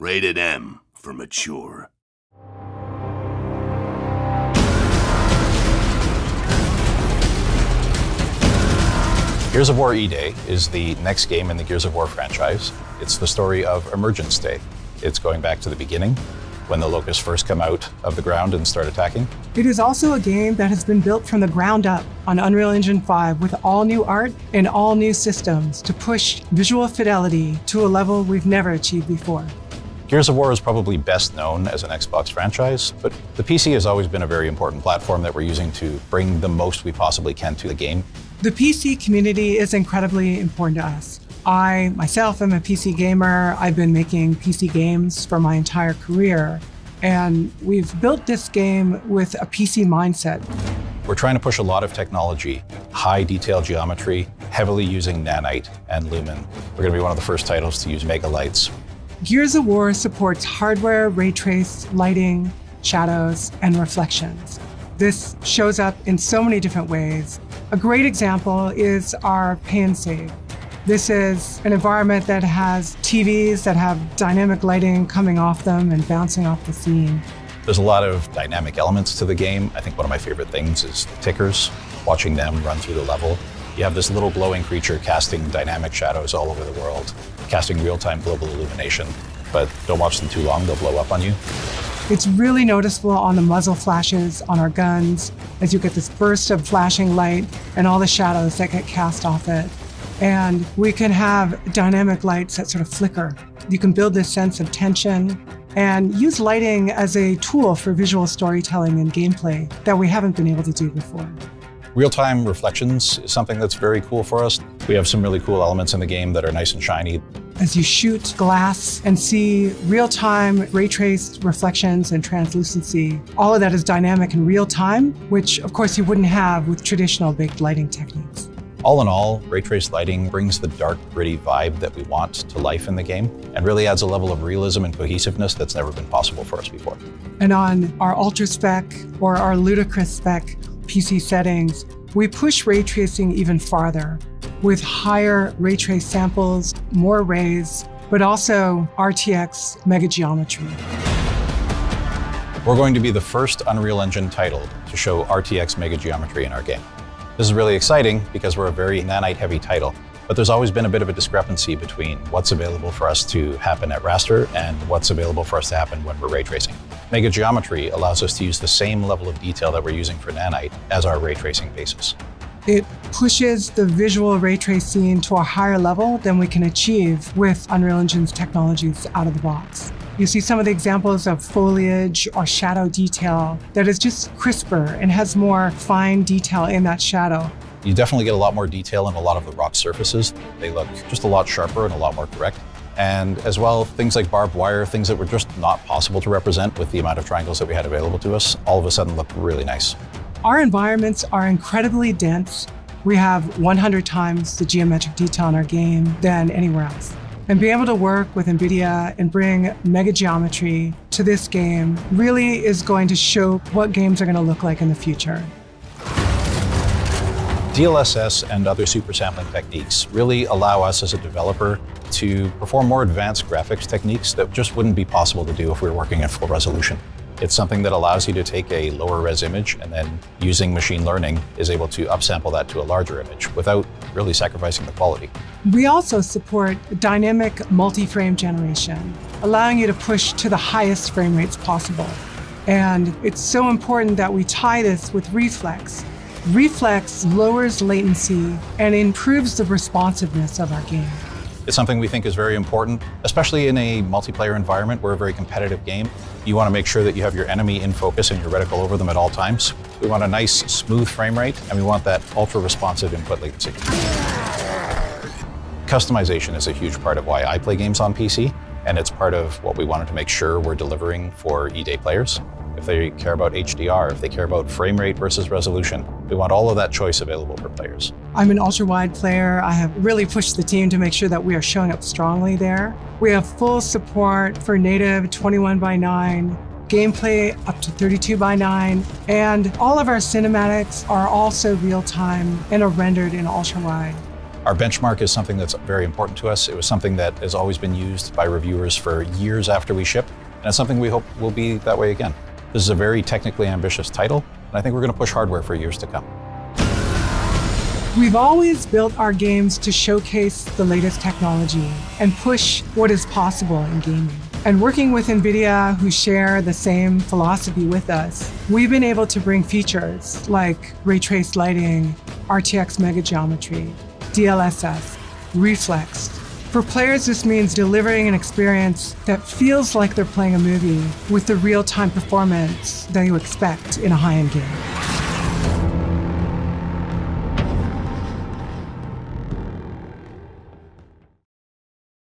Rated M for mature. Gears of War E-Day is the next game in the Gears of War franchise. It's the story of Emergence Day. It's going back to the beginning, when the Locusts first come out of the ground and start attacking. It is also a game that has been built from the ground up on Unreal Engine 5 with all new art and all new systems to push visual fidelity to a level we've never achieved before. Gears of War is probably best known as an Xbox franchise, but the PC has always been a very important platform that we're using to bring the most we possibly can to the game. The PC community is incredibly important to us. I, myself, am a PC gamer. I've been making PC games for my entire career, and we've built this game with a PC mindset. We're trying to push a lot of technology, high detail geometry, heavily using nanite and lumen. We're going to be one of the first titles to use mega lights. Gears of War supports hardware, ray trace, lighting, shadows, and reflections. This shows up in so many different ways. A great example is our pay and save. This is an environment that has TVs that have dynamic lighting coming off them and bouncing off the scene. There's a lot of dynamic elements to the game. I think one of my favorite things is the tickers, watching them run through the level. You have this little glowing creature casting dynamic shadows all over the world, casting real-time global illumination, but don't watch them too long, they'll blow up on you. It's really noticeable on the muzzle flashes on our guns as you get this burst of flashing light and all the shadows that get cast off it. And we can have dynamic lights that sort of flicker. You can build this sense of tension and use lighting as a tool for visual storytelling and gameplay that we haven't been able to do before. Real-time reflections is something that's very cool for us. We have some really cool elements in the game that are nice and shiny. As you shoot glass and see real-time ray-traced reflections and translucency, all of that is dynamic in real time, which of course you wouldn't have with traditional baked lighting techniques. All in all, ray-traced lighting brings the dark, gritty vibe that we want to life in the game and really adds a level of realism and cohesiveness that's never been possible for us before. And on our ultra spec or our ludicrous spec PC settings, we push ray tracing even farther with higher ray trace samples, more rays, but also RTX Mega Geometry. We're going to be the first Unreal Engine title to show RTX Mega Geometry in our game. This is really exciting because we're a very nanite-heavy title, but there's always been a bit of a discrepancy between what's available for us to happen at raster and what's available for us to happen when we're ray tracing. Mega Geometry allows us to use the same level of detail that we're using for nanite as our ray tracing basis. It pushes the visual ray trace scene to a higher level than we can achieve with Unreal Engine's technologies out of the box. You see some of the examples of foliage or shadow detail that is just crisper and has more fine detail in that shadow. You definitely get a lot more detail in a lot of the rock surfaces. They look just a lot sharper and a lot more correct. And as well, things like barbed wire, things that were just not possible to represent with the amount of triangles that we had available to us, all of a sudden look really nice. Our environments are incredibly dense. We have 100 times the geometric detail in our game than anywhere else. And being able to work with NVIDIA and bring Mega Geometry to this game really is going to show what games are going to look like in the future. DLSS and other super sampling techniques really allow us as a developer to perform more advanced graphics techniques that just wouldn't be possible to do if we were working at full resolution. It's something that allows you to take a lower res image and then using machine learning is able to upsample that to a larger image without really sacrificing the quality. We also support dynamic multi-frame generation, allowing you to push to the highest frame rates possible. And it's so important that we tie this with Reflex. Reflex lowers latency and improves the responsiveness of our game. It's something we think is very important, especially in a multiplayer environment. We're a very competitive game. You want to make sure that you have your enemy in focus and your reticle over them at all times. We want a nice, smooth frame rate, and we want that ultra-responsive input latency. Customization is a huge part of why I play games on PC, and it's part of what we wanted to make sure we're delivering for E-Day players. If they care about HDR, if they care about frame rate versus resolution, we want all of that choice available for players. I'm an ultra-wide player. I have really pushed the team to make sure that we are showing up strongly there. We have full support for native 21:9, gameplay up to 32:9, and all of our cinematics are also real-time and are rendered in ultra-wide. Our benchmark is something that's very important to us. It was something that has always been used by reviewers for years after we ship, and it's something we hope will be that way again. This is a very technically ambitious title, and I think we're going to push hardware for years to come. We've always built our games to showcase the latest technology and push what is possible in gaming. And working with NVIDIA, who share the same philosophy with us, we've been able to bring features like ray traced lighting, RTX Mega Geometry, DLSS, reflex. For players, this means delivering an experience that feels like they're playing a movie with the real-time performance that you expect in a high-end game.